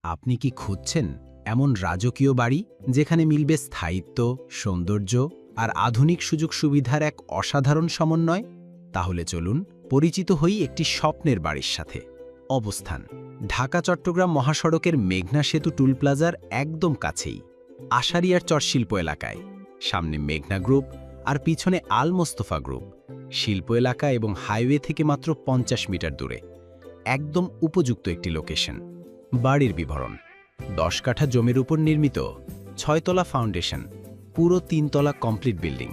আপনি কি খুঁজছেন এমন রাজকীয় বাড়ি যেখানে মিলবে স্থায়িত্ব, সৌন্দর্য আর আধুনিক সুযোগ সুবিধার এক অসাধারণ সমন্বয়? তাহলে চলুন পরিচিত হই একটি স্বপ্নের বাড়ির সাথে। অবস্থান: ঢাকা-চট্টগ্রাম মহাসড়কের মেঘনা সেতু টুল প্লাজার একদম কাছেই, আশারিয়ার চর শিল্প এলাকায়। সামনে মেঘনা গ্রুপ আর পিছনে আল মোস্তফা গ্রুপ। শিল্প এলাকা এবং হাইওয়ে থেকে মাত্র 50 মিটার দূরে, একদম উপযুক্ত একটি লোকেশন। বাড়ির বিবরণ: 10 কাঠা জমির উপর নির্মিত, 6 তলা ফাউন্ডেশন, পুরো 3 তলা কমপ্লিট বিল্ডিং।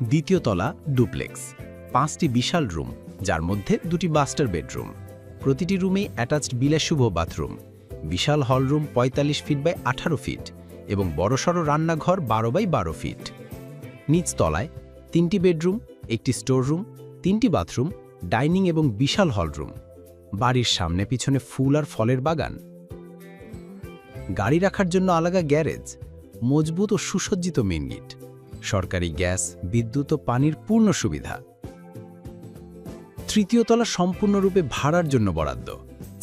দ্বিতীয় তলা ডুপ্লেক্স, 5টি বিশাল রুম, যার মধ্যে 2টি মাস্টার বেডরুম। প্রতিটি রুমেই অ্যাটাচড বিলাসশুভ বাথরুম, বিশাল হলরুম 45 ফিট বাই 18 ফিট এবং বড়সড় রান্নাঘর 12 বাই 12 ফিট। নিচ তলায় 3টি বেডরুম, একটি স্টোর রুম, 3টি বাথরুম, ডাইনিং এবং বিশাল হলরুম। বাড়ির সামনে পিছনে ফুল আর ফলের বাগান। গাড়ি রাখার জন্য আলাদা গ্যারেজ, মজবুত ও সুসজ্জিত মেইন গেট, সরকারি গ্যাস, বিদ্যুৎ ও পানির পূর্ণ সুবিধা। তৃতীয় তলা সম্পূর্ণরূপে ভাড়ার জন্য বরাদ্দ,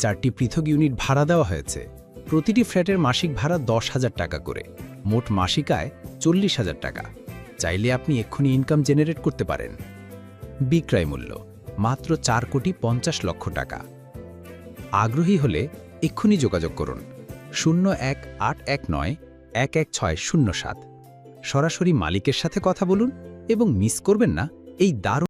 4টি পৃথক ইউনিট ভাড়া দেওয়া হয়েছে। প্রতিটি ফ্ল্যাটের মাসিক ভাড়া 10,000 টাকা করে, মোট মাসিক আয় 40,000 টাকা। চাইলে আপনি এক্ষুনি ইনকাম জেনারেট করতে পারেন। বিক্রয় মূল্য মাত্র 4,50,00,000 টাকা। আগ্রহী হলে এক্ষুনি যোগাযোগ করুন 0181911607। সরাসরি মালিকের সাথে কথা বলুন এবং মিস করবেন না এই দারুণ